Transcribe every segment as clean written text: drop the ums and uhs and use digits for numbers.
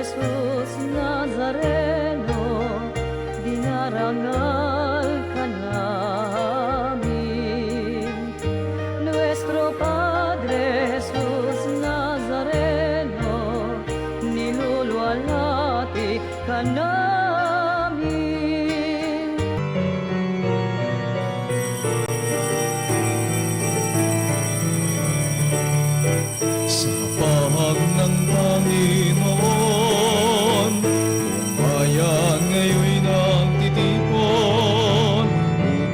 Jesus Nazareno, dinarangal ka namin. Nuestro Padre Jesus Nazareno, niluluwalhati ka namin. Sa pahag ng Panginoon, buong bayan ngayon'y nagtitipon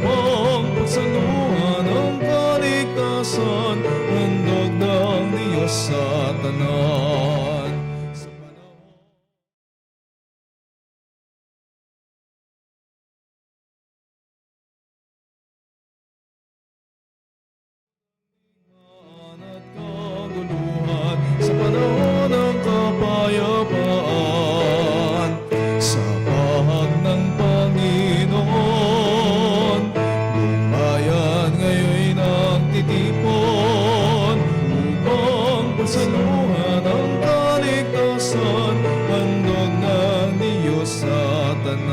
upang pagsaluhan ang kaligtasan, handog ng Diyos sa tanan. Sa panahon at kaguluhan, sa panahon ng kapayapaan, sa pahag ng Panginoon, buong bayan ngayon'y nagtitipon upang pagsaluhan ang kaligtasan, handog ng Diyos sa tanan.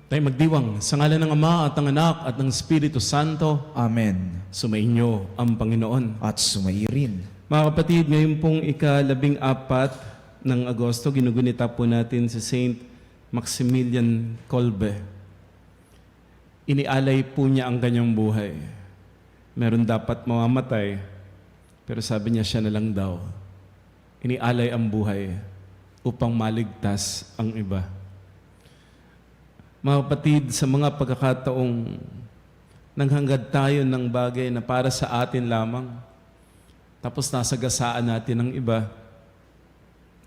Tayo magdiwang sa ngalan ng Ama at ng Anak at ng Espiritu Santo. Amen. Sumainyo ang Panginoon. At sumairin. Mga kapatid, ngayon pong ika-14 ng Agosto, ginugunita po natin si Saint Maximilian Kolbe. Inialay po niya ang kanyang buhay. Meron dapat mamamatay, pero sabi niya siya na lang daw. Inialay ang buhay upang maligtas ang iba. Mga kapatid, sa mga pagkakataong nanghangad tayo ng bagay na para sa atin lamang, tapos nasagasaan natin ng iba,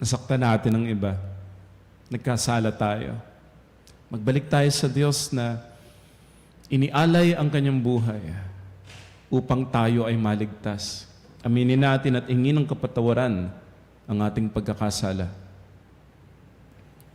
nasaktan natin ng iba, nagkasala tayo. Magbalik tayo sa Diyos na inialay ang kanyang buhay upang tayo ay maligtas. Aminin natin at hingin ng kapatawaran ang ating pagkakasala.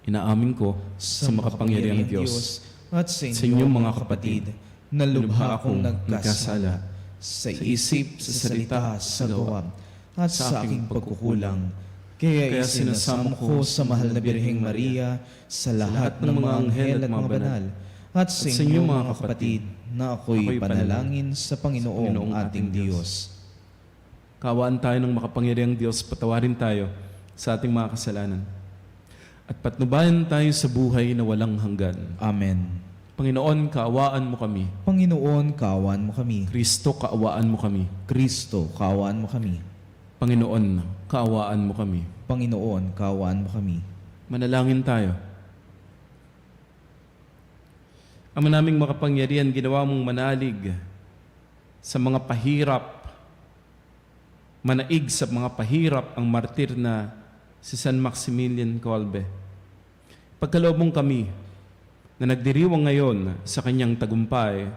Inaamin ko sa makapangyarihang Diyos at sa sa inyong mga kapatid na lubha akong nagkasala sa isip, sa salita, sa gawa, at sa aking pagkukulang. Kaya isinasamo ko sa mahal na Birheng Maria, sa lahat ng mga anghel at mga banal, at sa inyong mga kapatid, na ako'y panalangin sa Panginoong ating Diyos. Kaawaan tayo ng makapangyarihang Diyos, patawarin tayo sa ating mga kasalanan. At patnubayan tayo sa buhay na walang hanggan. Amen. Panginoon, kaawaan mo kami. Panginoon, kaawaan mo kami. Kristo, kaawaan mo kami. Kristo, kaawaan mo kami. Panginoon, kaawaan mo kami. Panginoon, kaawaan mo kami. Manalangin tayo. Ama naming makapangyarihan, ginawa mong manalig sa mga pahirap, manaig sa mga pahirap ang martir na si San Maximilian Kolbe. Pagkaloob mong kami na nagdiriwang ngayon sa kanyang tagumpay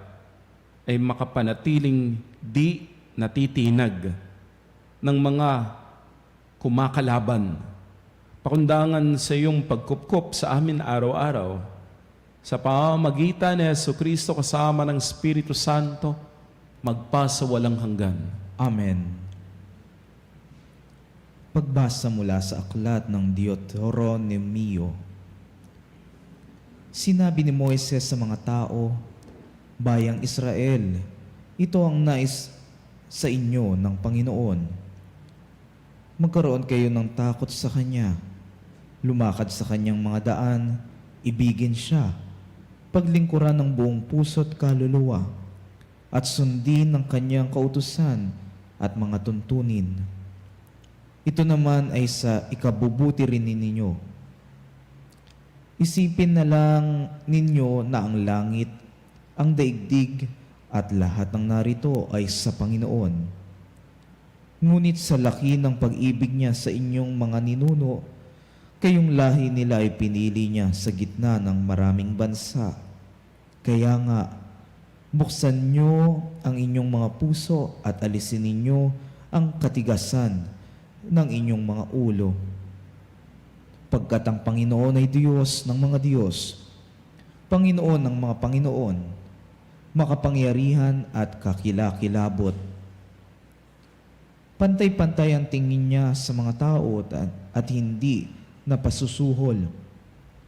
ay makapanatiling di natitinag ng mga kumakalaban. Pakundangan sa iyong pagkupkup sa amin araw-araw sa pamamagitan ni Jesucristo kasama ng Espiritu Santo magpasa walang hanggan. Amen. Pagbasa mula sa aklat ng Deuteronomio. Sinabi ni Moises sa mga tao, Bayang Israel, ito ang nais sa inyo ng Panginoon. Magkaroon kayo ng takot sa Kanya, lumakad sa Kanyang mga daan, ibigin Siya, paglingkuran ng buong puso't kaluluwa, at sundin ng Kanyang kautusan at mga tuntunin. Ito naman ay sa ikabubuti rin ninyo. Isipin na lang ninyo na ang langit, ang daigdig, at lahat ng narito ay sa Panginoon. Ngunit sa laki ng pag-ibig niya sa inyong mga ninuno, kayong lahi nila ay pinili niya sa gitna ng maraming bansa. Kaya nga, buksan niyo ang inyong mga puso at alisin ninyo ang katigasan ng inyong mga ulo. Pagkat ang Panginoon ay Diyos ng mga Diyos, Panginoon ng mga Panginoon, makapangyarihan at kakilakilabot. Pantay-pantay ang tingin niya sa mga tao at hindi napasusuhol.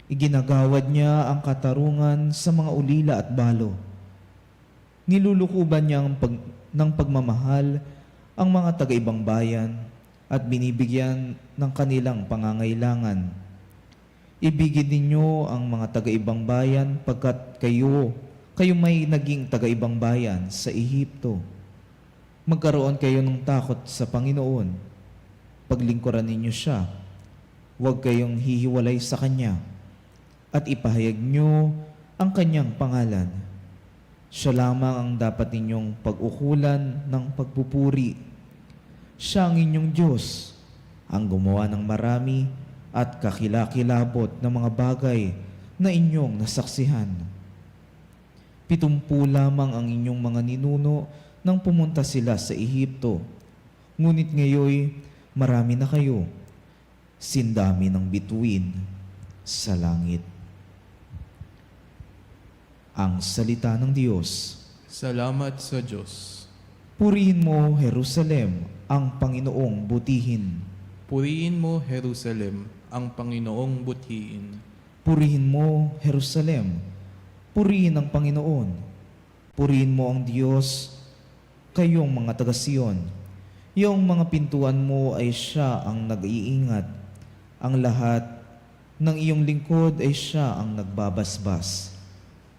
Iginagawad niya ang katarungan sa mga ulila at balo. Nilulukuban niya ng pagmamahal ang mga taga-ibang bayan at binibigyan ng kanilang pangangailangan. Ibigin ninyo ang mga taga-ibang bayan pagkat kayo may naging taga-ibang bayan sa Ehipto. Magkaroon kayo ng takot sa Panginoon. Paglingkuran ninyo siya. Huwag kayong hihiwalay sa Kanya. At ipahayag nyo ang Kanyang pangalan. Siya lamang ang dapat ninyong pag-ukulan ng pagpupuri. Siya ang inyong Diyos, ang gumawa ng marami at kakilakilabot ng mga bagay na inyong nasaksihan. 70 lamang ang inyong mga ninuno nang pumunta sila sa Ehipto. Ngunit ngayoy, marami na kayo. Sindami ng bituin sa langit. Ang salita ng Diyos. Salamat sa Diyos. Purihin mo, Jerusalem, ang Panginoong butihin. Purihin mo, Jerusalem, ang Panginoong buthiin. Purihin mo, Jerusalem. Purihin ang Panginoon. Purihin mo ang Diyos, kayong mga taga-Sion. Yung mga pintuan mo ay siya ang nag-iingat. Ang lahat ng iyong lingkod ay siya ang nagbabasbas.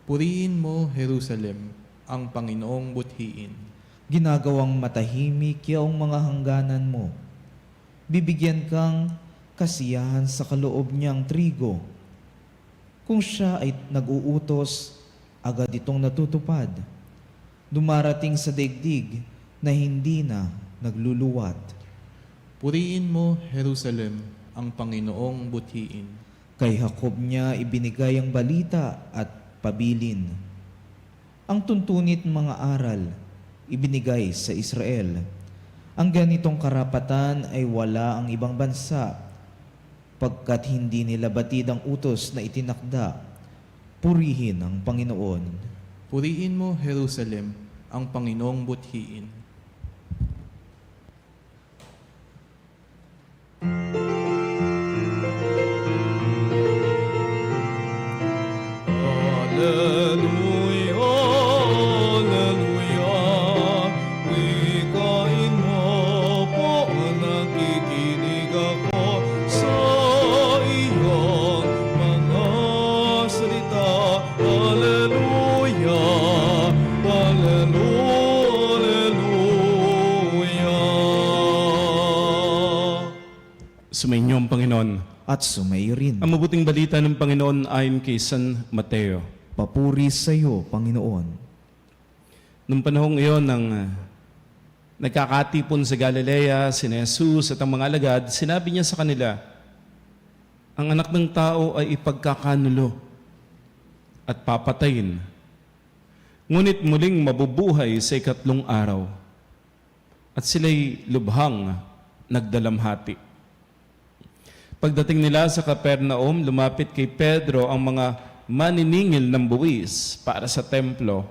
Purihin mo, Jerusalem, ang Panginoong buthiin. Ginagawang matahimik yung mga hangganan mo. Bibigyan kang kasiyahan sa kaloob niyang trigo. Kung siya ay nag-uutos, agad itong natutupad. Dumarating sa daigdig na hindi na nagluluwat. Purihin mo, Jerusalem, ang Panginoong buthiin. Kay Jacob niya ibinigay ang balita at pabilin. Ang tuntunit mga aral ibinigay sa Israel. Ang ganitong karapatan ay wala ang ibang bansa, pagkat hindi nila batid ang utos na itinakda. Purihin ang Panginoon. Purihin mo, Jerusalem, ang Panginoong buthiin. Hallelujah, hallelujah. Wikain mo po, nakikinig ako sa iyong mga salita. Hallelujah, hallelujah. Sumainyo ang Panginoon. At sumayo rin. Ang mabuting balita ng Panginoon ayon kay San Mateo. Papuri sa iyo, Panginoon. Nung panahong iyon ng nagkakatipon sa Galilea, si Jesus at ang mga alagad, sinabi niya sa kanila, ang anak ng tao ay ipagkakanulo at papatayin. Ngunit muling mabubuhay sa 3 araw. At sila'y lubhang nagdalamhati. Pagdating nila sa Capernaum, lumapit kay Pedro ang mga maniningil ng buwis para sa templo.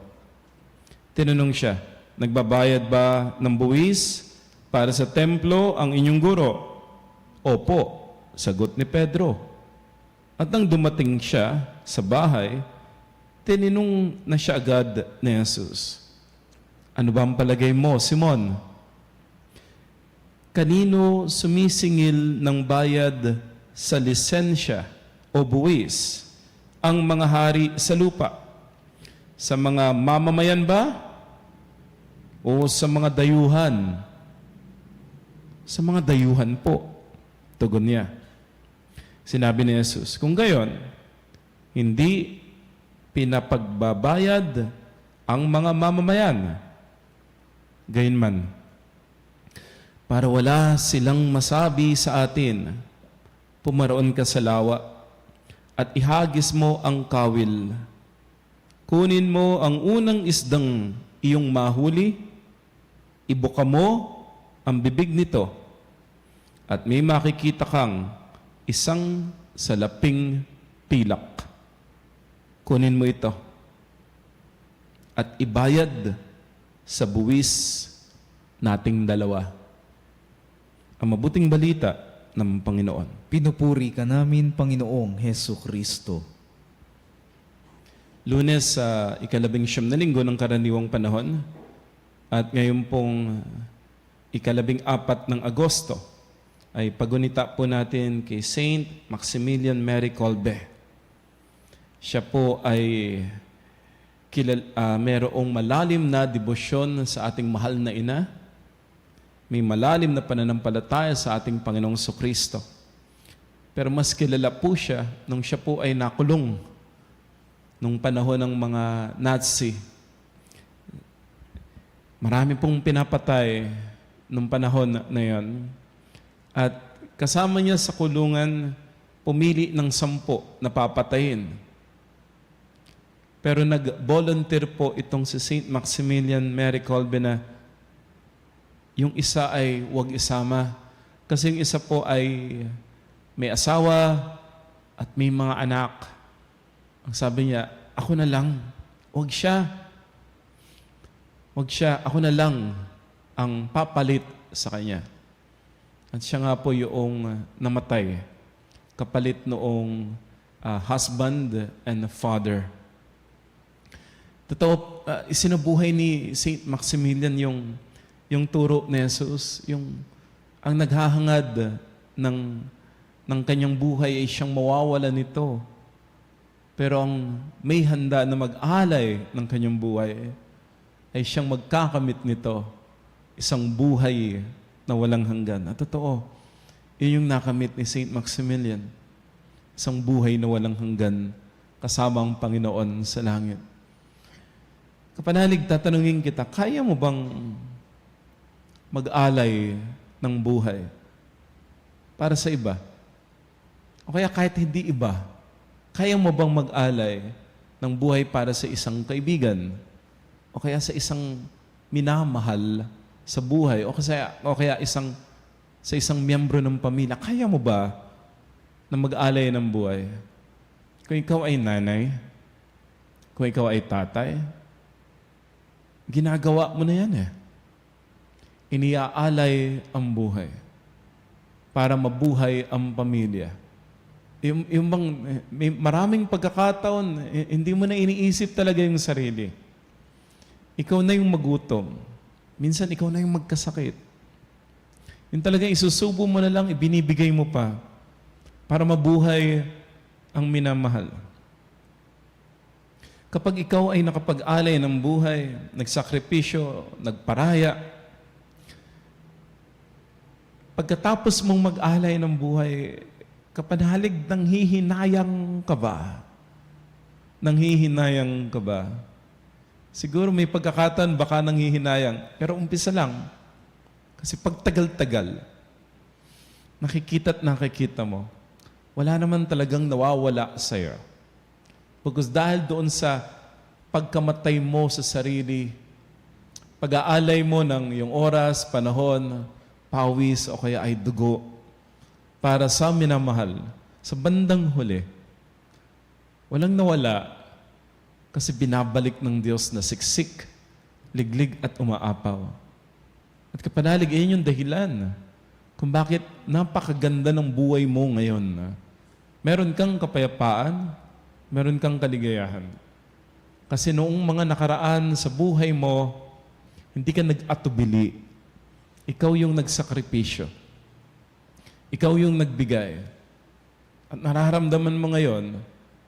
Tinanong siya, nagbabayad ba ng buwis para sa templo ang inyong guro? Opo, sagot ni Pedro. At nang dumating siya sa bahay, tinanong na siya agad ni Jesus. Ano ba ang palagay mo, Simon? Kanino sumisingil ng bayad sa lisensya o buwis ang mga hari sa lupa? Sa mga mamamayan ba? O sa mga dayuhan? Sa mga dayuhan po, tugon niya. Sinabi ni Jesus, kung gayon, hindi pinapagbabayad ang mga mamamayan. Gayunman, para wala silang masabi sa atin, pumaroon ka sa lawa at ihagis mo ang kawil. Kunin mo ang unang isdang iyong mahuli, ibuka mo ang bibig nito, at may makikita kang isang salaping pilak. Kunin mo ito at ibayad sa buwis nating dalawa. ang mabuting balita ng Panginoon. Pinupuri ka namin, Panginoong Hesu Kristo. Lunes sa ika-19 na linggo ng karaniwang panahon at ngayon pong ika-14 ng Agosto ay pagunita po natin kay Saint Maximilian Mary Kolbe. Siya po ay merong malalim na debosyon sa ating mahal na ina. May malalim na pananampalataya sa ating Panginoong Kristo. Pero mas kilala po siya nung siya po ay nakulong nung panahon ng mga Nazi. Marami pong pinapatay nung panahon na yon. At kasama niya sa kulungan, pumili ng 10 na papatayin. Pero nag-volunteer po itong si Saint Maximilian Mary Kolbe na yung isa ay huwag isama. Kasi yung isa po ay may asawa at may mga anak. Ang sabi niya, ako na lang. Huwag siya. Huwag siya. Ako na lang ang papalit sa kanya. At siya nga po yung namatay. Kapalit noong husband and father. Totoo, isinubuhay ni Saint Maximilian yung turo ni Jesus, ang naghahangad ng kanyang buhay ay siyang mawawala nito. Pero ang may handa na mag-alay ng kanyang buhay ay siyang magkakamit nito, isang buhay na walang hanggan. At totoo, yun yung nakamit ni Saint Maximilian, isang buhay na walang hanggan kasama ang Panginoon sa langit. Kapanalig, tatanungin kita, kaya mo bang mag-alay ng buhay para sa iba? O kaya kahit hindi iba, kaya mo bang mag-alay ng buhay para sa isang kaibigan? O kaya sa isang minamahal sa buhay? O kaya sa isang miyembro ng pamilya? Kaya mo ba na mag-alay ng buhay? Kung ikaw ay nanay, kung ikaw ay tatay, ginagawa mo na yan eh. Iniaalay ang buhay para mabuhay ang pamilya. Yung bang, may maraming pagkakataon, hindi mo na iniisip talaga yung sarili. Ikaw na yung magutom. Minsan ikaw na yung magkasakit. Yung talagang isusubo mo na lang, ibinibigay mo pa para mabuhay ang minamahal. Kapag ikaw ay nakapag-alay ng buhay, nagsakripisyo, nagparaya, pagkatapos mong mag-alay ng buhay, kapanalig nanghihinayang ka ba? Nanghihinayang ka ba? Siguro may pagkakataon baka nanghihinayang, pero umpisa lang. Kasi pagtagal-tagal, nakikita at nakikita mo, wala naman talagang nawawala sa'yo. Because dahil doon sa pagkamatay mo sa sarili, pag-aalay mo ng iyong oras, panahon, pawis o kaya ay dugo para sa minamahal, sa bandang huli, walang nawala kasi binabalik ng Diyos na siksik, liglig at umaapaw. At kapanalig, iyon yung dahilan kung bakit napakaganda ng buhay mo ngayon. Meron kang kapayapaan, meron kang kaligayahan. Kasi noong mga nakaraan sa buhay mo, hindi ka nag-atubili. Ikaw yung nagsakripisyo. Ikaw yung nagbigay. At nararamdaman mo ngayon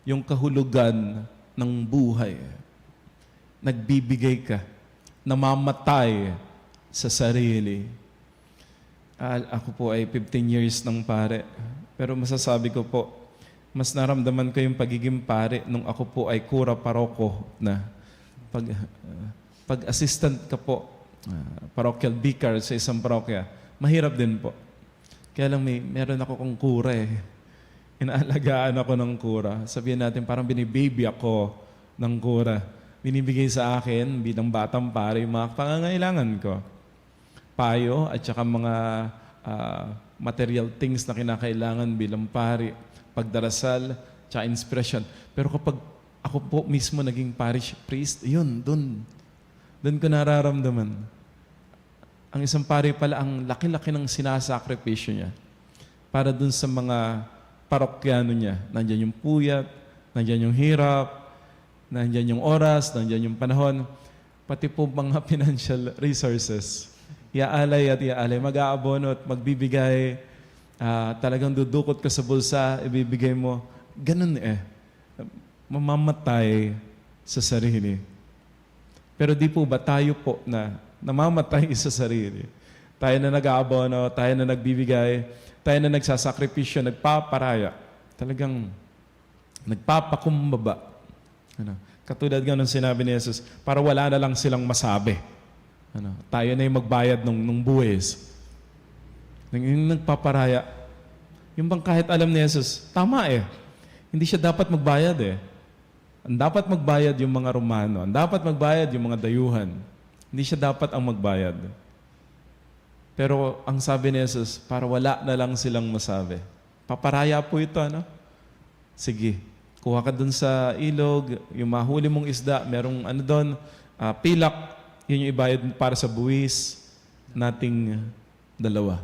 yung kahulugan ng buhay. Nagbibigay ka. Namamatay sa sarili. Ako po ay 15 years ng pare. Pero masasabi ko po, mas naramdaman ko yung pagiging pare nung ako po ay kura paroko na. Pag assistant ka po, parochial vicar sa isang parokya, mahirap din po. Kaya lang meron ako kong kura eh. Inaalagaan ako ng kura. Sabihin natin parang binibaby ako ng kura. Binibigay sa akin bilang batang pare yung mga pangangailangan ko. Payo at saka mga material things na kinakailangan bilang pare. Pagdarasal, tsaka inspiration. Pero kapag ako po mismo naging parish priest, yun, doon ko nararamdaman. ang isang pare pala, ang laki-laki ng sinasakripisyo niya para dun sa mga parokyano niya. Nandyan yung puyat, nandyan yung hirap, nandyan yung oras, nandyan yung panahon, pati po mga financial resources. Iaalay at iaalay, mag-aabono at magbibigay, talagang dudukot ka sa bulsa, ibibigay mo. Ganun mamamatay sa sarili. Pero di po ba tayo po na namamatay sa sarili? Tayo na nag-aabono, tayo na nagbibigay, tayo na nagsasakripisyo, nagpaparaya. Talagang nagpapakumbaba. Katulad nga nung sinabi ni Jesus, para wala na lang silang masabi. Tayo na yung magbayad ng buwis. Yung nagpaparaya. Yung bang kahit alam ni Jesus, tama hindi siya dapat magbayad Ang dapat magbayad yung mga Romano. Ang dapat magbayad yung mga dayuhan. Hindi siya dapat ang magbayad. Pero ang sabi ni Jesus, para wala na lang silang masabi. Paparaya po ito, Sige, kuha ka dun sa ilog, yung mahuli mong isda, merong doon, pilak, yun yung ibayad para sa buwis nating dalawa.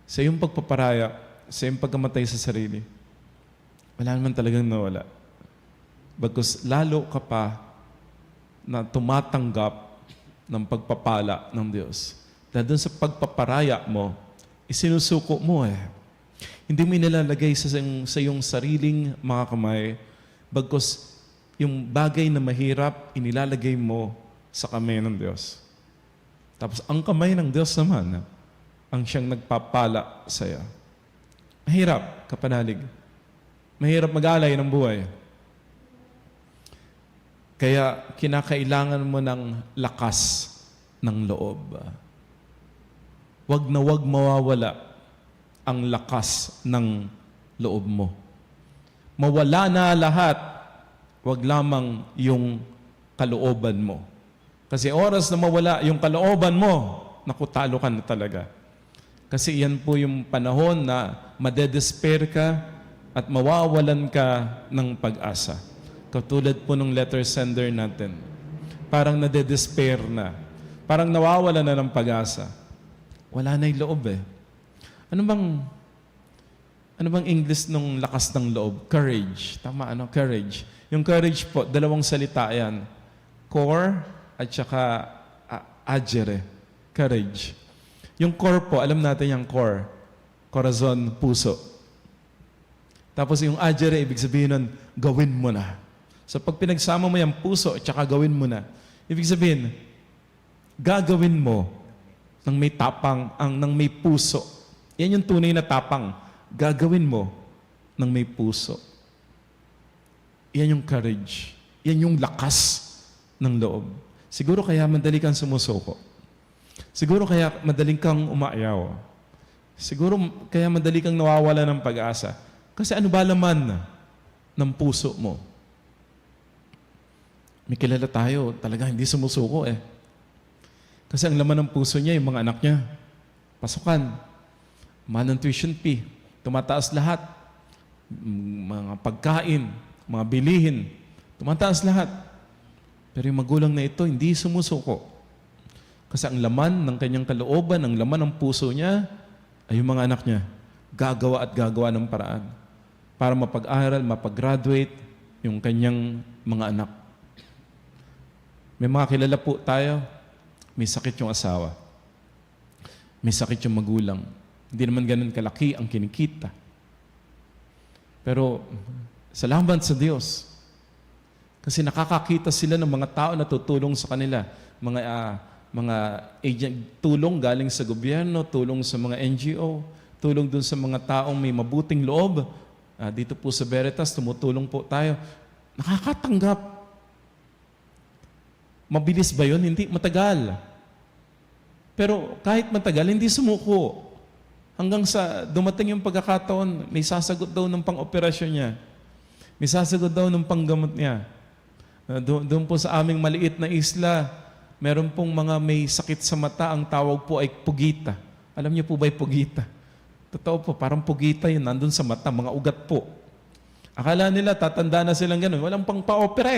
Sa iyong pagpaparaya, sa iyong pagkamatay sa sarili, wala naman talagang nawala. Bagkus lalo ka pa na tumatanggap ng pagpapala ng Diyos. Dahil dun sa pagpaparaya mo, isinusuko mo Hindi mo nilalagay sa iyong sariling mga kamay, bagkus yung bagay na mahirap, inilalagay mo sa kamay ng Diyos. Tapos ang kamay ng Diyos naman, ang siyang nagpapala sa iyo. Mahirap, kapanalig. Mahirap mag-alay ng buhay. Kaya kinakailangan mo ng lakas ng loob. Wag na wag mawawala ang lakas ng loob mo. Mawala na lahat, wag lamang yung kalooban mo. Kasi oras na mawala yung kalooban mo, naku, talo ka na talaga. Kasi yan po yung panahon na madedespair ka at mawawalan ka ng pag-asa. Katulad po ng letter sender natin. Parang nadedespair na. Parang nawawala na ng pag-asa. Wala na yung loob Ano bang English nung lakas ng loob? Courage. Tama, Courage. Yung courage po, dalawang salita yan. Core at saka agere. Courage. Yung core po, alam natin yung core. Corazon, puso. Tapos yung agere, ibig sabihin nun, gawin mo na. So pag pinagsama mo yung puso at saka gawin mo na, ibig sabihin, gagawin mo ng may tapang, ng may puso. Yan yung tunay na tapang. Gagawin mo ng may puso. Yan yung courage. Yan yung lakas ng loob. Siguro kaya madali kang sumusuko. Siguro kaya madaling kang umaayaw. Siguro kaya madali kang nawawala ng pag-asa. Kasi ano ba laman ng puso mo? May kilala tayo, talaga hindi sumusuko Kasi ang laman ng puso niya, yung mga anak niya. Pasukan. Mahal ng tuition fee. Tumataas lahat. Mga pagkain, mga bilihin. Tumataas lahat. Pero yung magulang na ito, hindi sumusuko. Kasi ang laman ng kanyang kalooban, ang laman ng puso niya, ay yung mga anak niya. Gagawa at gagawa ng paraan. Para mapag-aral, mapag-graduate, yung kanyang mga anak. May mga kilala po tayo, may sakit yung asawa. May sakit yung magulang. Hindi naman ganun kalaki ang kinikita. Pero, salamat sa Diyos. Kasi nakakakita sila ng mga tao na tutulong sa kanila. Mga agent, tulong galing sa gobyerno, tulong sa mga NGO, tulong dun sa mga taong may mabuting loob. Dito po sa Veritas, tumutulong po tayo. Nakakatanggap. Mabilis ba yun? Hindi. Matagal. Pero kahit matagal, hindi sumuko. Hanggang sa dumating yung pagkakataon, may sasagot daw ng pang-operasyon niya. May sasagot daw ng panggamot niya. Doon po sa aming maliit na isla, meron pong mga may sakit sa mata, ang tawag po ay pugita. Alam niyo po ba yung pugita? Totoo po, parang pugita yun, nandun sa mata, mga ugat po. Akala nila, tatanda na silang ganun. Walang pang pa-opera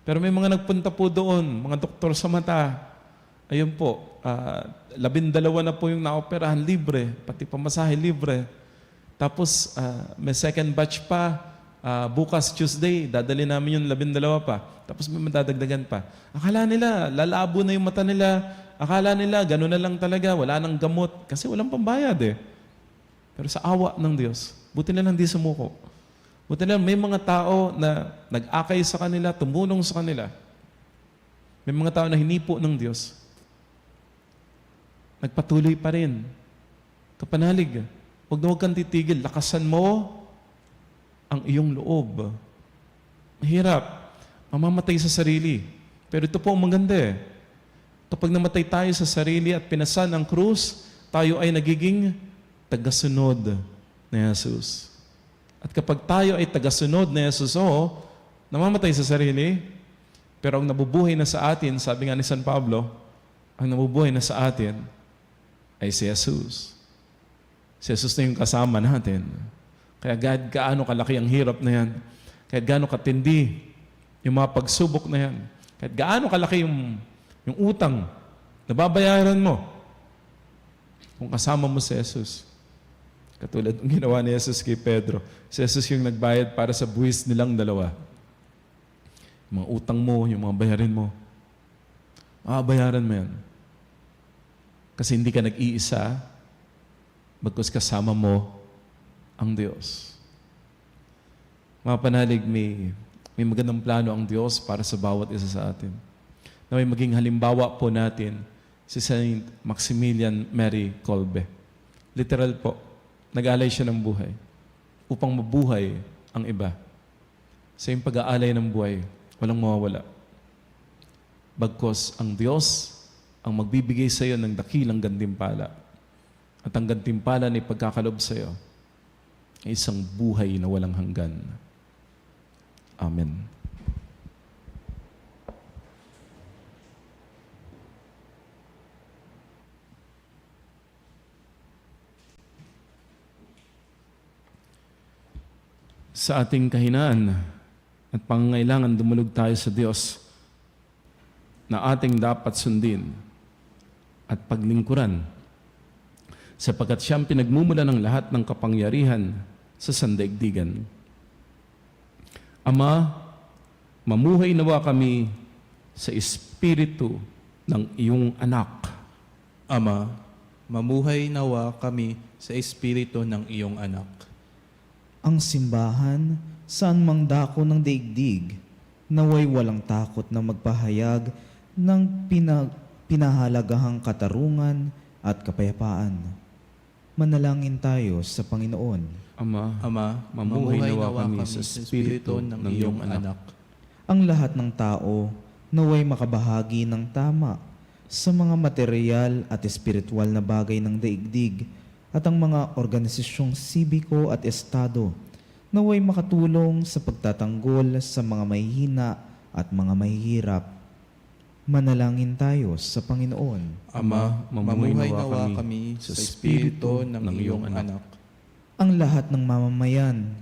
Pero may mga nagpunta po doon, mga doktor sa mata. Ayun po, 12 na po yung naoperahan, libre, pati pamasahe libre. Tapos may second batch pa, bukas Tuesday, dadali namin yung 12 pa. Tapos may madadagdagan pa. Akala nila, lalabo na yung mata nila. Akala nila, gano'n na lang talaga, wala nang gamot. Kasi walang pambayad eh. Pero sa awa ng Diyos, buti na lang di sumuko. Buti na lang may mga tao na nag-akay sa kanila, tumulong sa kanila. May mga tao na hinipo ng Diyos. Nagpatuloy pa rin. Kapanalig, huwag kang titigil. Lakasan mo ang iyong loob. Mahirap. Mamamatay sa sarili. Pero ito po ang maganda eh. Kapag namatay tayo sa sarili at pinasan ang krus, tayo ay nagiging tagasunod ni Jesus. At kapag tayo ay tagasunod ni Jesus, namamatay sa sarili, pero ang nabubuhay na sa atin, sabi nga ni San Pablo, ang nabubuhay na sa atin ay si Jesus. Si Jesus na yung kasama natin. Kaya gaano kalaki ang hirap na yan. Kaya gaano katindi yung mga pagsubok na yan. Kaya gaano kalaki yung utang na babayaran mo kung kasama mo si Jesus. Katulad ng ginawa ni Jesus kay Pedro. Si Jesus yung nagbayad para sa buwis nilang dalawa. Yung mga utang mo, yung mga bayarin mo. Bayaran mo yan. Kasi hindi ka nag-iisa, bagkus kasama mo ang Diyos. Mga panalig, may magandang plano ang Diyos para sa bawat isa sa atin. Na may maging halimbawa po natin si Saint Maximilian Mary Kolbe. Literal po, nag-alay siya ng buhay upang mabuhay ang iba. Sa iyong pag-aalay ng buhay, walang mawawala. Bagkus ang Diyos ang magbibigay sa iyo ng dakilang gantimpala. At ang gantimpala na ipagkakalob sa iyo ay isang buhay na walang hanggan. Amen. Sa ating kahinaan at pangangailangan dumulog tayo sa Diyos na ating dapat sundin at paglingkuran sapagkat siyang pinagmumula ng lahat ng kapangyarihan sa sandaigdigan. Ama, mamuhay nawa kami sa espiritu ng iyong anak. Ama, mamuhay nawa kami sa espiritu ng iyong anak. Ang simbahan, saan mang dako ng daigdig, naway walang takot na magpahayag ng pinahalagahang katarungan at kapayapaan. Manalangin tayo sa Panginoon. Ama, mamuhay nawa kami sa espiritu ng iyong anak. Ang lahat ng tao naway makabahagi ng tama sa mga material at espiritual na bagay ng daigdig at ang mga organisasyong sibiko at estado naway makatulong sa pagtatanggol sa mga mahihina at mga mahihirap. Manalangin tayo sa Panginoon. Ama, mamuhay nawa kami sa espiritu ng iyong anak. Ang lahat ng mamamayan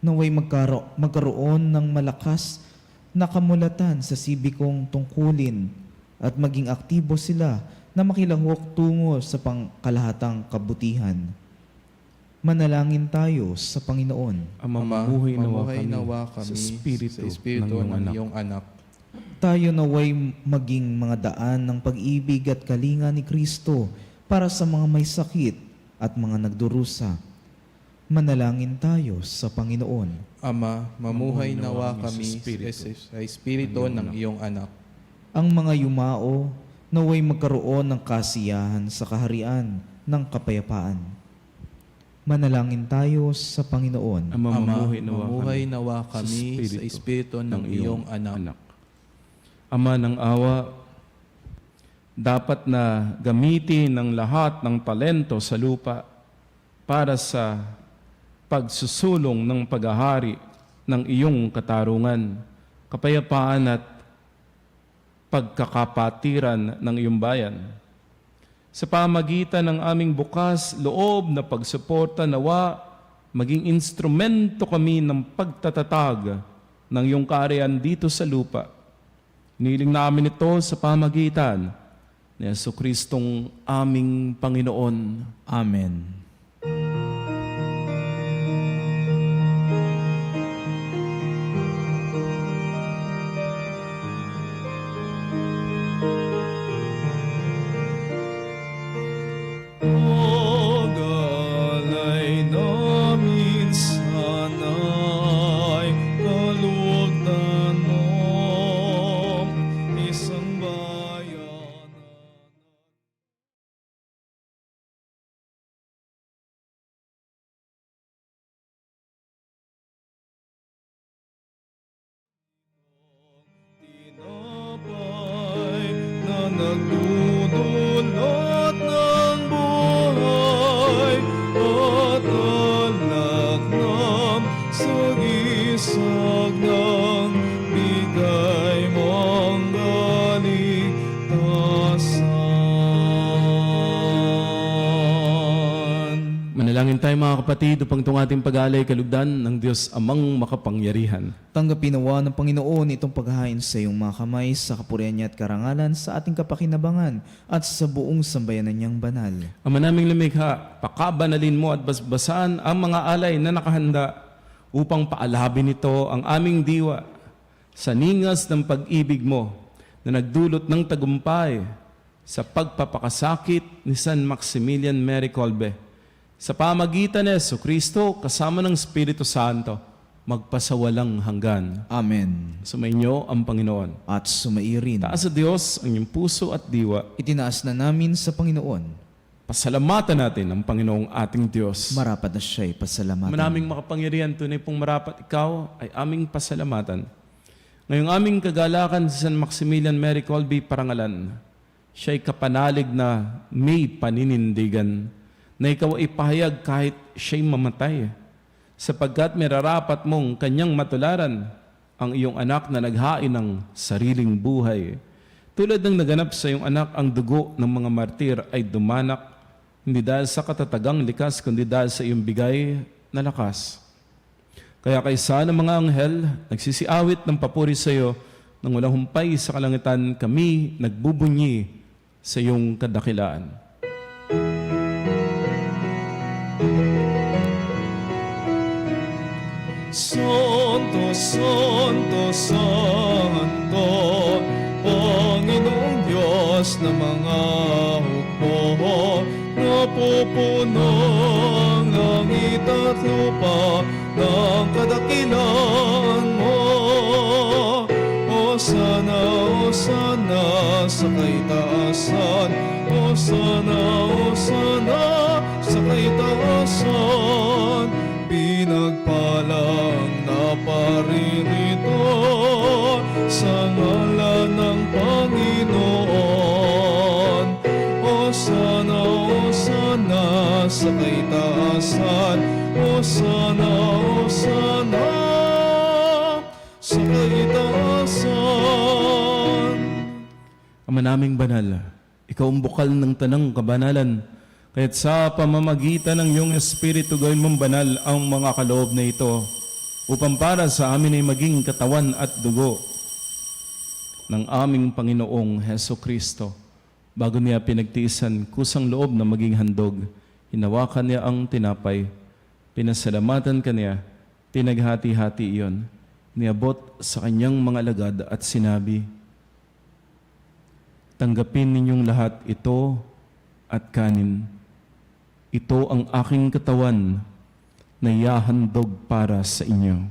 naway magkaroon ng malakas na kamulatan sa sibikong tungkulin at maging aktibo sila na makilahok tungo sa pangkalahatang kabutihan. Manalangin tayo sa Panginoon. Ama, mamuhay nawa kami sa espiritu ng iyong anak. Tayo naway maging mga daan ng pag-ibig at kalinga ni Kristo para sa mga may sakit at mga nagdurusa. Manalangin tayo sa Panginoon. Ama, mamuhay nawa kami sa espiritu ng iyong anak. Ang mga yumao naway magkaroon ng kasiyahan sa kaharian ng kapayapaan. Manalangin tayo sa Panginoon. Ama, mamuhay nawa kami sa espiritu ng iyong anak. Ama ng awa, dapat na gamitin ng lahat ng talento sa lupa para sa pagsusulong ng paghahari ng iyong katarungan, kapayapaan at pagkakapatiran ng iyong bayan. Sa pamagitan ng aming bukas loob na pagsuporta, nawa maging instrumento kami ng pagtatatag ng iyong kaharian dito sa lupa. Hiniling namin ito sa pamagitan ni Jesucristong aming Panginoon. Amen. Pagalay namin sana'y kalugdan mo, isang bayan. Tinapay na nagdudulot ng buhay at alak ng sagisag ng bigay mong kaligtasan. Manalangin tayo mga kapatid upang itong ating pag-alay kalugdan ng Diyos amang makapangyarihan. Tanggapin nawa ng Panginoon itong paghahain sa iyong mga kamay sa kapurihan niya at karangalan sa ating kapakinabangan at sa buong sambayanan niyang banal. Ama naming lumikha, pakabanalin mo at basbasan ang mga alay na nakahanda upang paalabin nito ang aming diwa sa ningas ng pag-ibig mo na nagdulot ng tagumpay sa pagpapakasakit ni San Maximilian Mary Colbe. Sa pamagitan ni Jesucristo kasama ng Espiritu Santo, magpasawalang hanggan. Amen. Sumainyo ang Panginoon. At sumairin. Taas sa Diyos ang iyong puso at diwa. Itinaas na namin sa Panginoon. Pasalamatan natin ang Panginoong ating Diyos. Marapat na siya'y pasalamatan. Manaming makapangyarihan, tunay pong marapat ikaw ay aming pasalamatan. Ngayong aming kagalakan sa San Maximilian Mary Colby Parangalan, siya'y kapanalig na may paninindigan na ikaw ay pahayag kahit siya'y mamatay, sapagkat mirarapat mong kanyang matularan ang iyong anak na naghain ng sariling buhay. Tulad ng naganap sa iyong anak, ang dugo ng mga martir ay dumanak, hindi dahil sa katatagang likas, kundi dahil sa iyong bigay na lakas. Kaya kaysa ng mga anghel, nagsisiawit ng papuri sa iyo, nang walang humpay sa kalangitan, kami nagbubunyi sa iyong kadakilaan. Santo, Santo, Santo, Panginoong Diyos na mga hukbo, napupuno ang langit at lupa ng kadakilan mo. Hosana, Hosana sa kaitaasan, Hosana, Hosana sa kaitaasan. Pinagpalang na paririto sa ngalan ng Panginoon. Hosana, Hosana sa kaitaasan, Hosana, Hosana sa kaitaasan. Ama naming banal, ikaw ang bukal ng tanang kabanalan, kaya't sa pamamagitan ng iyong Espiritu gawin mong banal ang mga kaloob na ito upang para sa amin ay maging katawan at dugo ng aming Panginoong Hesukristo. Bago niya pinagtiisan kusang loob na maging handog, hinawakan niya ang tinapay, pinasalamatan kaniya, tinaghati-hati iyon, niabot sa kanyang mga alagad at sinabi, "Tanggapin ninyong lahat ito at kanin. Ito ang aking katawan na ihahandog para sa inyo."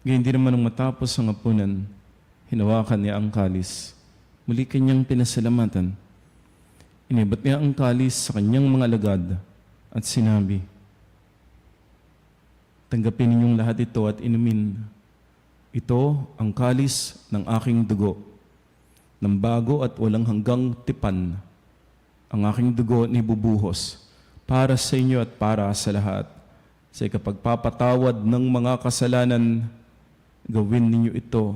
Ngayon din naman nung matapos ang hapunan, hinawakan niya ang kalis. Muli kanyang pinasalamatan. Inibat niya ang kalis sa kanyang mga alagad at sinabi, "Tanggapin ninyong lahat ito at inumin. Ito ang kalis ng aking dugo, ng bago at walang hanggang tipan. Ang aking dugo ni bubuhos para sa inyo at para sa lahat. Sa ikapagpapatawad ng mga kasalanan, gawin ninyo ito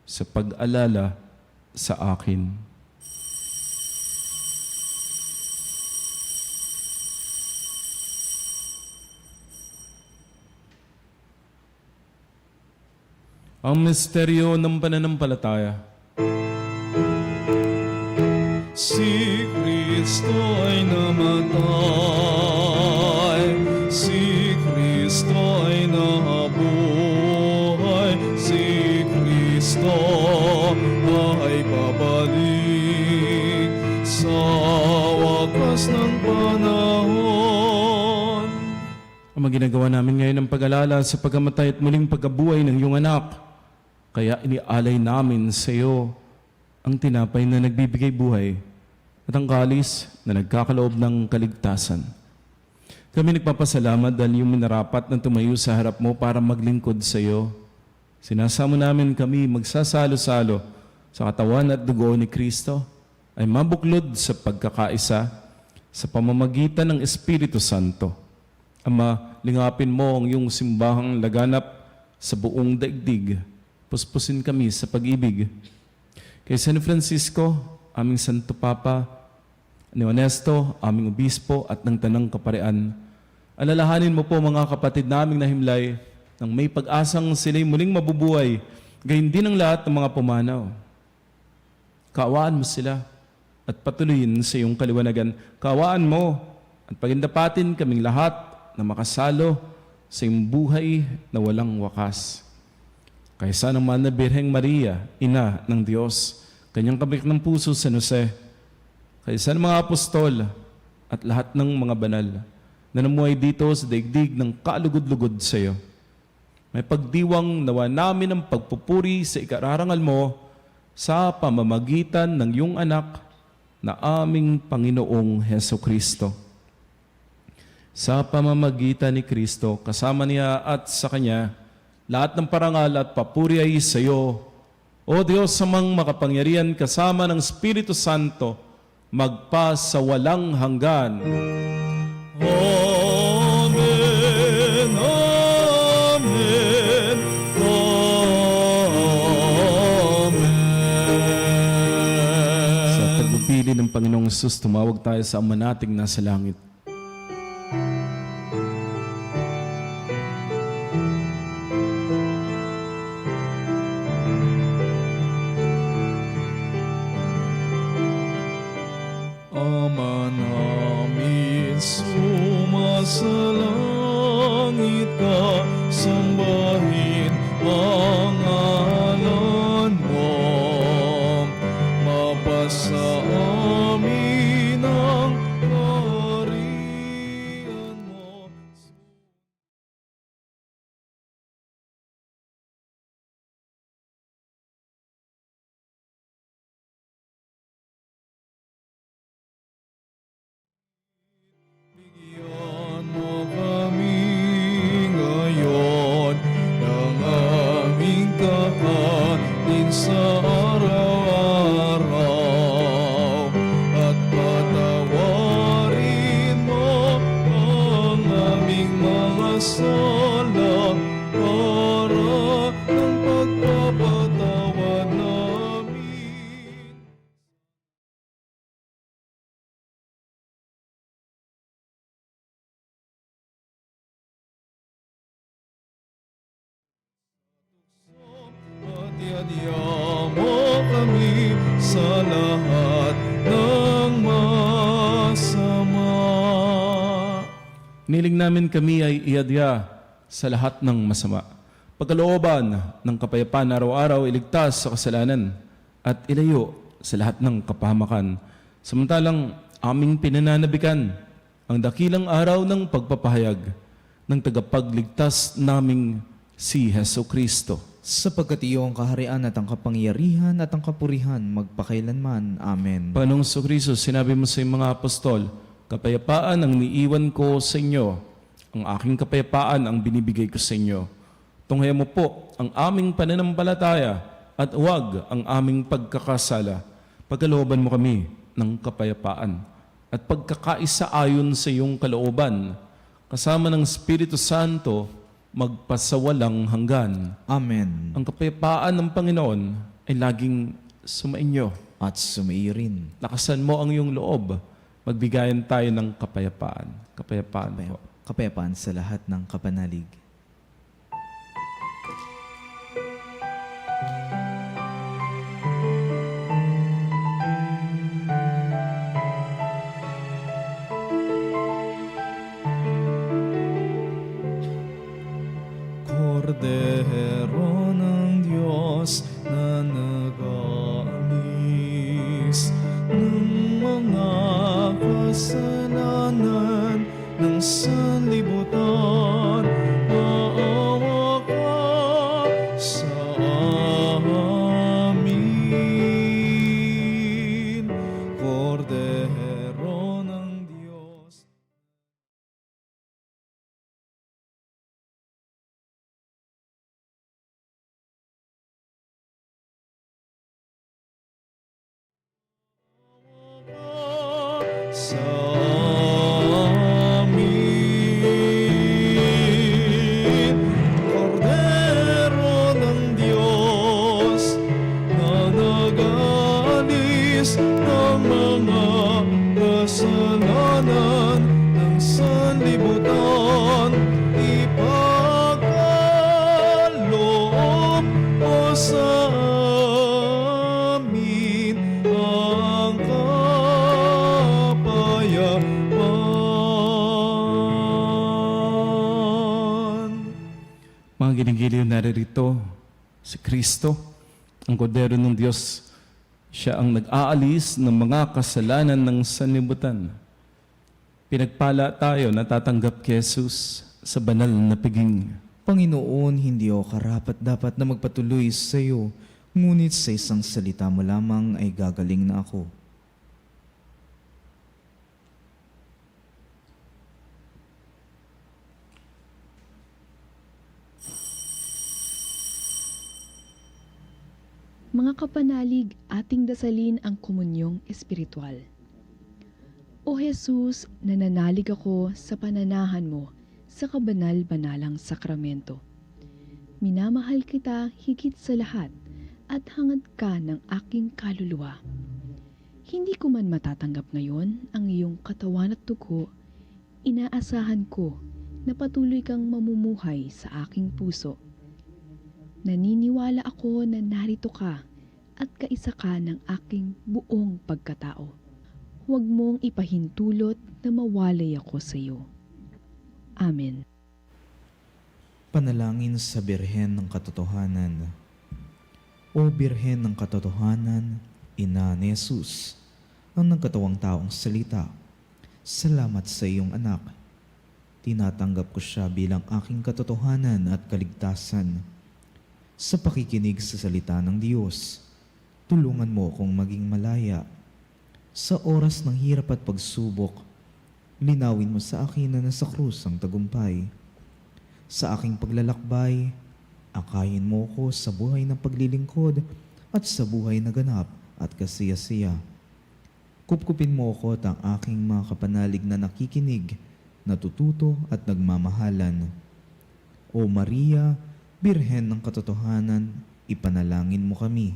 sa pag-alala sa akin." Ang misteryo ng pananampalataya. Si Kristo ay namatay, si Kristo ay nabuhay, si Kristo ay babalik sa wakas ng panahon. Ang mga ginagawa namin ngayon ang pag-alala sa pagkamatay at muling pagkabuhay ng iyong anak. Kaya inialay namin sa iyo ang tinapay na nagbibigay buhay at ang kalis na nagkakaloob ng kaligtasan. Kami nagpapasalamat dahil yung minarapat na tumayo sa harap mo para maglingkod sa iyo. Sinasamo namin kami magsasalo-salo sa katawan at dugo ni Kristo ay mabuklod sa pagkakaisa sa pamamagitan ng Espiritu Santo. Ama, lingapin mo ang iyong simbahang laganap sa buong daigdig. Puspusin kami sa pag-ibig. Kay San Francisco, aming Santo Papa, ni Onesto, aming Obispo at ng Tanang Kaparian, alalahanin mo po mga kapatid naming nahimlay nang may pag-asang sila'y muling mabubuhay, gayon din ang lahat ng mga pumanaw. Kaawaan mo sila at patuloyin sa iyong kaliwanagan. Kaawaan mo at pagindapatin kaming lahat na makasalo sa iyong buhay na walang wakas. Kaysa naman na Birheng Maria, Ina ng Diyos, kanyang kabik ng puso San Jose, kaysa ng mga apostol at lahat ng mga banal na namuhay dito sa daigdig ng kalugod-lugod sa iyo. May pagdiwang nawa namin ang pagpupuri sa ikararangal mo sa pamamagitan ng iyong anak na aming Panginoong Heso Kristo. Sa pamamagitan ni Kristo, kasama niya at sa Kanya, lahat ng parangal at papuri ay sa iyo, O Diyos samang makapangyarihan kasama ng Espiritu Santo, magpa sa walang hanggan. Amen, Amen, Amen. Sa tagbupili ng Panginoong Jesus, tumawag tayo sa Ama nating nasa langit. Ama namin, sumasalangit ka, sambahin ang ngalan mo. Mapasa amin ang kaharian mo. Bigyan mo kami ngayon ng aming kakanin sa araw-araw at patawarin mo ang aming mga sala para ng pagpapatawad namin. Hati-hatiya mo kami sa lahat ng masama. Niling namin kami ay iadya sa lahat ng masama. Pagkalooban ng kapayapaan araw-araw, iligtas sa kasalanan at ilayo sa lahat ng kapahamakan. Samantalang aming pinananabikan ang dakilang araw ng pagpapahayag ng tagapagligtas naming si Heso Kristo. Sapagkat iyo ang kaharian at ang kapangyarihan at ang kapurihan magpakailanman. Amen. Panginoong Kristo, sinabi mo sa iyong mga apostol, kapayapaan ang niiwan ko sa inyo, ang aking kapayapaan ang binibigay ko sa inyo. Tunghayan mo po ang aming pananampalataya at huwag ang aming pagkakasala. Pagkalooban mo kami ng kapayapaan at pagkakaisa ayon sa iyong kalooban, kasama ng Espiritu Santo, magpasawalang hanggan. Amen. Ang kapayapaan ng Panginoon ay laging sumainyo. At sumairin. Lakasan mo ang iyong loob. Magbigayan tayo ng kapayapaan. Kapayapaan po. Kapayapaan sa lahat ng kapanalig. kasalanan ng sanlibutan. Maawa ka sa amin, Kordero ng Diyos. Sa amin, Kordero ng Diyos, na nag-aalis ng mga kasalanan ng sanlibutan, ipagkaloob mo sa amin ang kapayapaan. Mga ginigiliw naririto, si Kristo, ang Kordero ng Diyos, siya ang nag-aalis ng mga kasalanan ng sanlibutan. Pinagpala tayo na tatanggap kay Jesus sa banal na piging. Panginoon, hindi ako karapat-dapat na magpatuloy sa iyo, ngunit sa isang salita mo lamang ay gagaling na ako. Mga kapanalig, ating dasalin ang komunyong espiritual. O Jesus, nananalig ako sa pananahan mo sa kabanal-banalang sakramento. Minamahal kita higit sa lahat at hangad ka ng aking kaluluwa. Hindi ko man matatanggap ngayon ang iyong katawan at dugo, inaasahan ko na patuloy kang mamumuhay sa aking puso. Naniniwala ako na narito ka at kaisa ka ng aking buong pagkatao. Huwag mong ipahintulot na mawalay ako sa iyo. Amen. Panalangin sa Birhen ng Katotohanan. O Birhen ng Katotohanan, Ina ni Jesus, ang nagkatawang taong salita, salamat sa iyong anak. Tinatanggap ko siya bilang aking katotohanan at kaligtasan. Sa pakikinig sa salita ng Diyos, tulungan mo akong maging malaya. Sa oras ng hirap at pagsubok, linawin mo sa akin na nasa krus ang tagumpay. Sa aking paglalakbay, akayin mo ko sa buhay ng paglilingkod at sa buhay na ganap at kasiyasiya. Kupkupin mo ko at ang aking mga kapanalig na nakikinig, natututo at nagmamahalan. O Maria, Birhen ng Katotohanan, ipanalangin mo kami.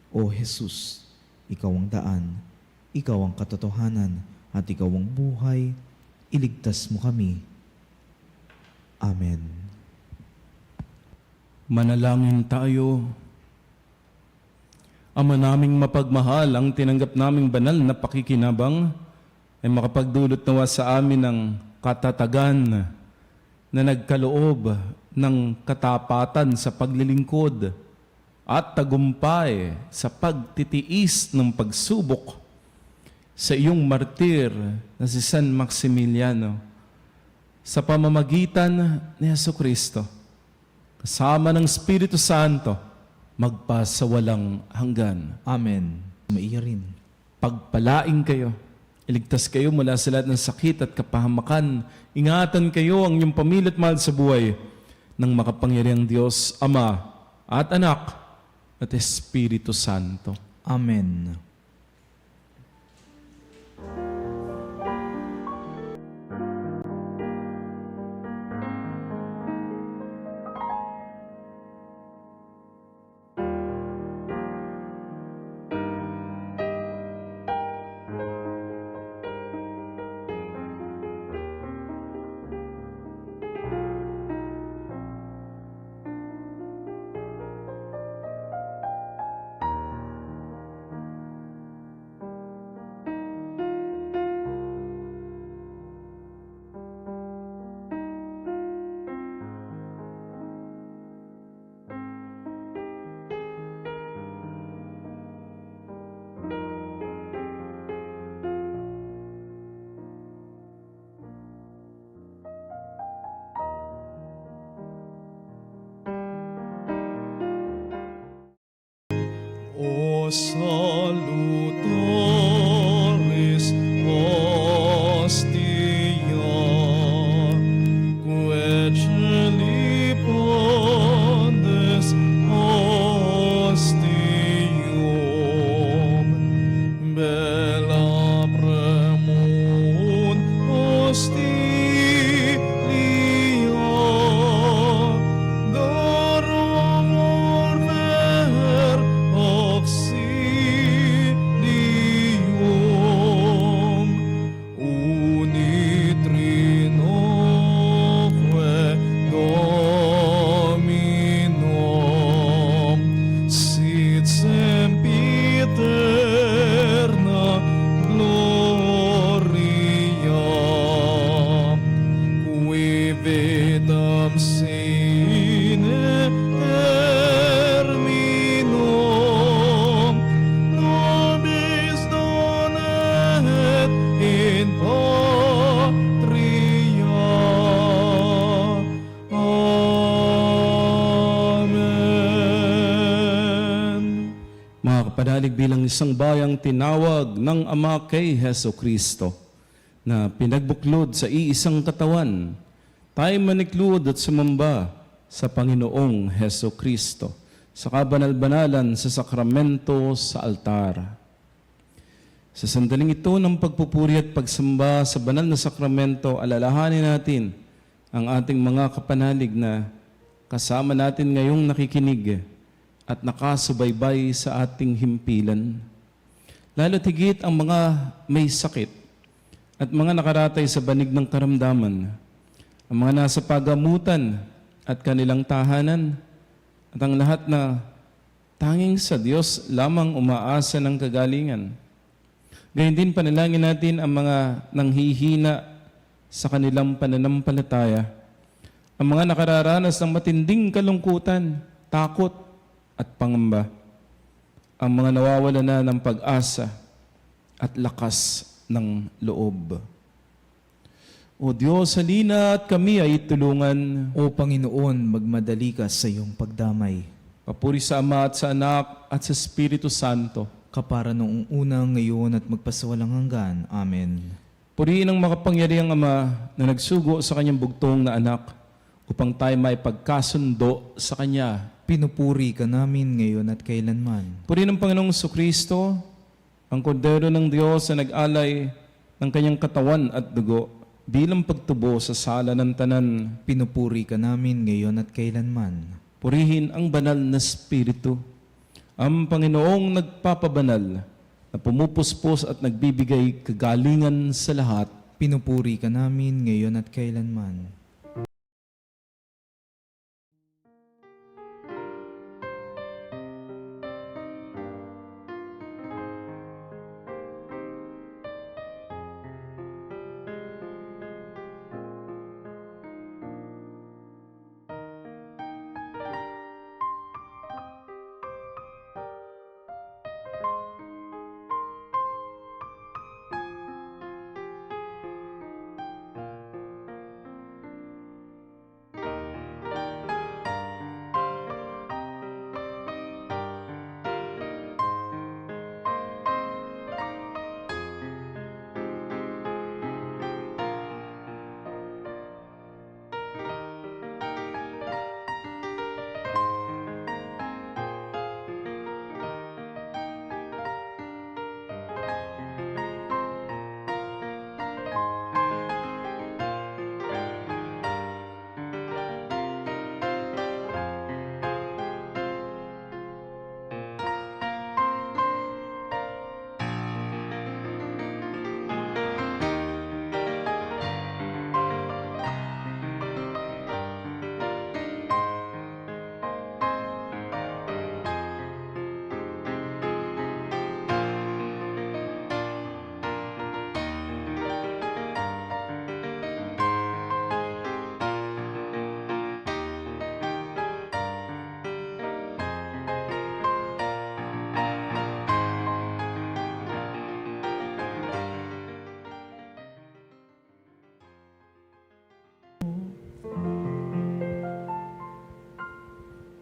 O Jesus, ikaw ang daan, ikaw ang katotohanan, at ikaw ang buhay, iligtas mo kami. Amen. Manalangin tayo. Ama naming mapagmahal, ang tinanggap naming banal na pakikinabang ay makapagdulot nawa sa amin ng katatagan na nagkaloob ng katapatan sa paglilingkod at tagumpay sa pagtitiis ng pagsubok sa iyong martir na si San Maximiliano sa pamamagitan ni Jesucristo kasama ng Espiritu Santo magpasawalang hanggan. Amen. Maiya rin. Pagpalaing kayo, iligtas kayo mula sa lahat ng sakit at kapahamakan, ingatan kayo ang inyong pamilya at mahal sa buhay ng makapangyarihang Diyos, Ama at Anak at Espiritu Santo. Amen. salutaris hostia, quae celi pondes hostium, bella premun hostilia, dorum orver auxilium, unitrinoque Dominum, sit sempiterna gloria, qui vetam sine terminum, nobis donet in patria. Amen. Mga kapanalig, bilang isang bayang tinawag ng Ama kay Heso Kristo na pinagbuklod sa iisang katawan, tayo maniklod at sumamba sa Panginoong Heso Kristo sa kabanal-banalan sa sakramento sa altar. Sa sandaling ito ng pagpupuri at pagsamba sa banal na sakramento, alalahanin natin ang ating mga kapanalig na kasama natin ngayong nakikinig at nakasubaybay sa ating himpilan. Lalo't higit ang mga may sakit at mga nakaratay sa banig ng karamdaman, ang mga nasa pagamutan at kanilang tahanan, at ang lahat na tanging sa Diyos lamang umaasa ng kagalingan. Gayun din panalangin natin ang mga nanghihina sa kanilang pananampalataya, ang mga nakararanas ng matinding kalungkutan, takot at pangamba, ang mga nawawala na ng pag-asa at lakas ng loob. O Diyos, halina at kami ay tulungan. O Panginoon, magmadali ka sa iyong pagdamay. Papuri sa Ama at sa Anak at sa Espiritu Santo. Kapara noong una, ngayon at magpasawalang hanggan. Amen. Purihin ang makapangyarihang Ama na nagsugo sa kanyang bugtong na anak upang tayo may pagkasundo sa Kanya. Pinupuri ka namin ngayon at kailanman. Purihin ang Panginoong Kristo, ang Kordero ng Diyos na nag-alay ng kanyang katawan at dugo bilang pagtubo sa sala ng tanan. Pinupuri ka namin ngayon at kailanman. Purihin ang banal na Espiritu, ang Panginoong nagpapabanal na pumupuspos at nagbibigay kagalingan sa lahat. Pinupuri ka namin ngayon at kailanman.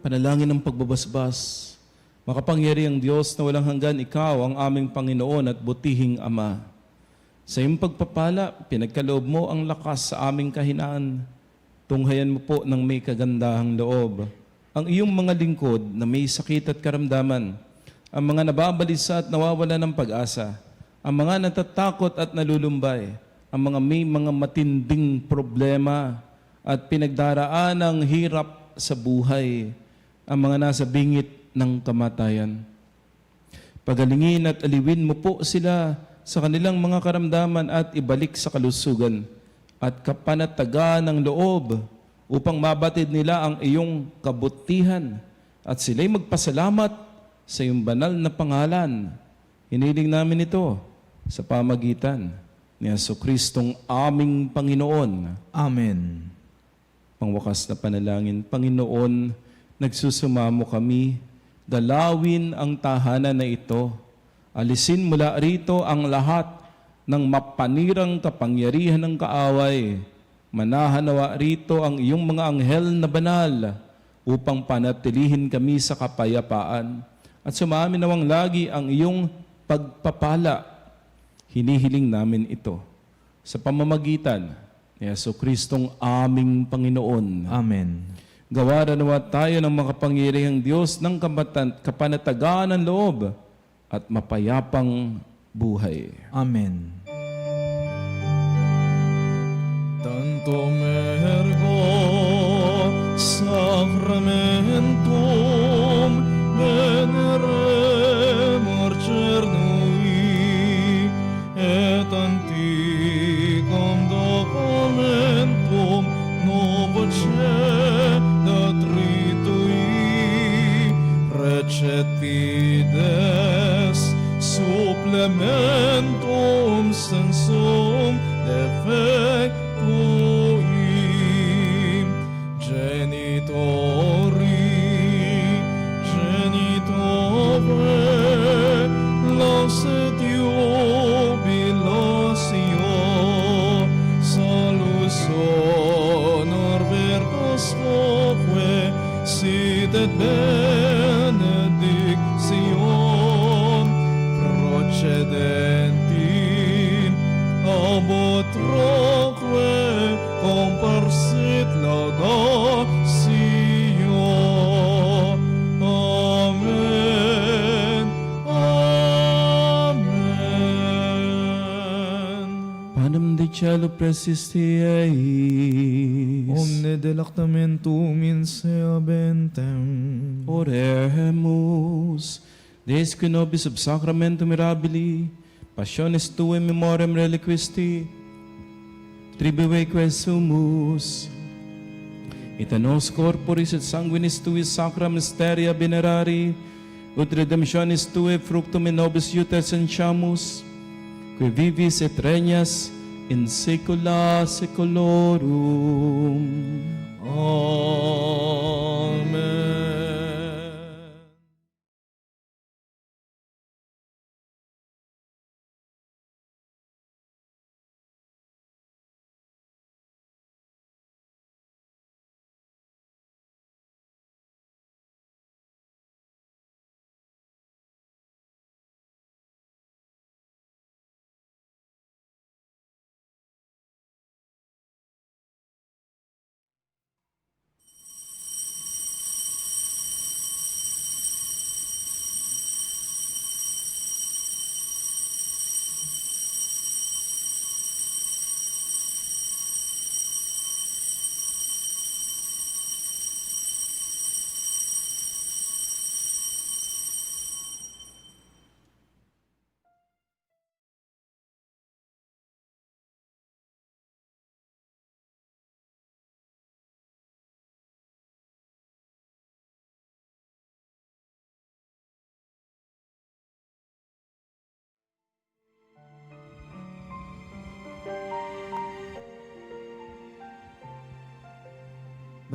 Panalangin ng pagbabasbas Makapangyarihang Diyos na walang hanggan, Ikaw ang aming Panginoon at butihing Ama. Sa iyong pagpapala, pinagkaloob mo ang lakas sa aming kahinaan. Tunghayan mo po ng may kagandahang loob ang iyong mga lingkod na may sakit at karamdaman, ang mga nababalisa at nawawala ng pag-asa, ang mga natatakot at nalulumbay, ang mga may mga matinding problema at pinagdaraan ng hirap sa buhay, ang mga nasa bingit ng kamatayan. Pagalingin at aliwin mo po sila sa kanilang mga karamdaman at ibalik sa kalusugan at kapanatagan ng loob upang mabatid nila ang iyong kabutihan at sila'y magpasalamat sa iyong banal na pangalan. Hiniling namin ito sa pamagitan ni Jesucristong aming Panginoon. Amen. Pangwakas na panalangin, Panginoon, nagsusumamo kami, dalawin ang tahanan na ito. Alisin mula rito ang lahat ng mapanirang kapangyarihan ng kaaway. Manahanawa rito ang iyong mga anghel na banal upang panatilihin kami sa kapayapaan at sumamin nawang lagi ang iyong pagpapala. Hinihiling namin ito sa pamamagitan ni Jesucristong aming Panginoon. Amen. Gawaran nawa tayo ng makapangyarihang Diyos ng kapanatagan ng loob at mapayapang buhay. Amen. Tantum ergo sacramentum veneremur cernui et anticum documentum novoce datritui preceptides supplementum sensum defectui genitore lauset jubilotio salus honor verbos foque sit et benedictio procedenti ab utroque comparsit laudatio. Amen. Amen. Panem de cielo presistieis. Omne delectamentum in se abentem. Oremus. Deus qui nobis sub sacramentum mirabili, passiones tuae memoriam reliquisti, tribueque sumus, et nos corporis et sanguinis tuis sacra mysteria venerari, ut redemptionis tuae fructum in nobis iuter sentiamus, qui vivis et regnas in saecula saeculorum. Amen.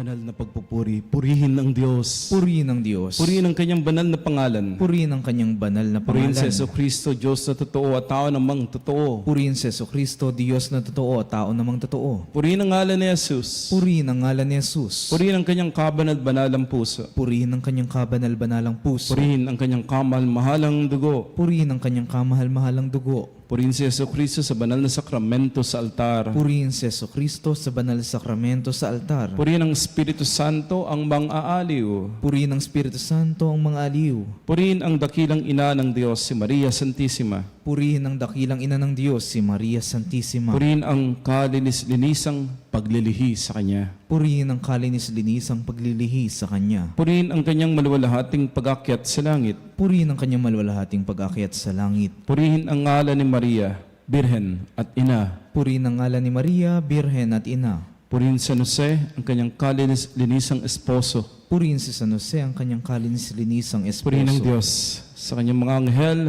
Banal na pagpupuri, purihin ng Diyos. Purihin ng Diyos. Purihin ang kanyang banal na pangalan. Purihin ang kanyang banal na Purihin pangalan. si Kristo, Diyos na totoo at tao namang totoo. Purihin si Kristo, Diyos na totoo at tao namang totoo. Purihin ang ngalan ni Jesus. Purihin ang ngalan ni Jesus. Purihin ang kanyang kabanal-banalang puso. Purihin ang kanyang kabanal-banalang puso. Purihin ang kanyang kamahal-mahalang dugo. Purihin ang kanyang kamahal-mahalang dugo. Purihin si Kristo sa banal na sakramento sa altar. Purihin si Kristo sa banal na sakramento sa altar. Purihin ang Espiritu Santo ang mang-aaliw. Purihin ang Espiritu Santo ang mga aliw. Purihin ang dakilang ina ng Diyos, si Maria Santissima. Purihin ang dakilang ina ng Diyos, si Maria Santissima. Purihin ang kalinis-linisang paglilihi sa Kanya. Purihin ang kalinis-linisang paglilihi sa Kanya. Purihin ang kanyang maluwalhating pag-akyat sa langit. Purihin ang kanyang maluwalhating pag-akyat sa langit. Purihin ang ngalan ni Maria, Birhen at Ina. Purihin ang ngalan ni Maria, Birhen at Ina. Purihin San Jose, ang kanyang kalinis-linisang esposo. Purihin si San Jose, ang kanyang kalinis-linisang esposo. Purihin ang Diyos sa kanyang mga anghel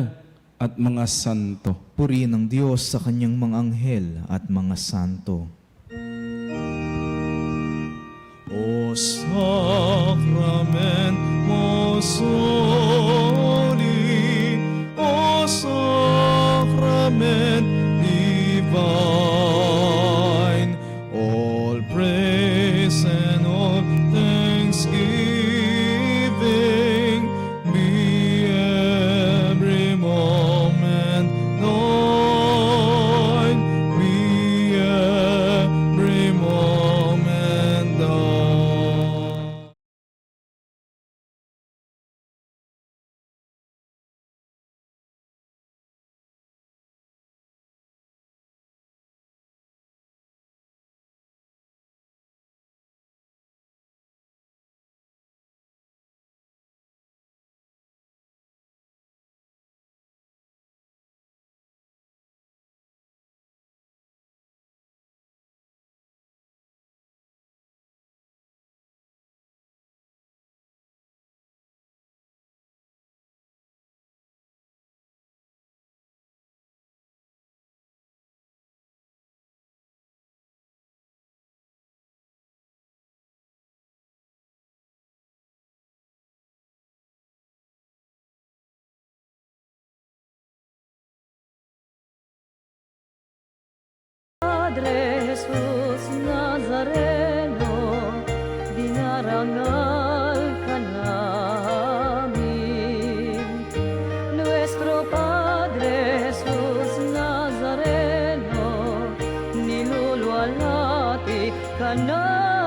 at mga santo. Purihin ang Diyos sa kanyang mga anghel at mga santo. O sacrament most holy, O sacrament divine, all praise and all thanksgiving be every moment thine, be every moment thine. Padre Jesus Nazareno, dinarangal ka namin. Nuestro Padre Jesus Nazareno, niluluwalhati ka namin.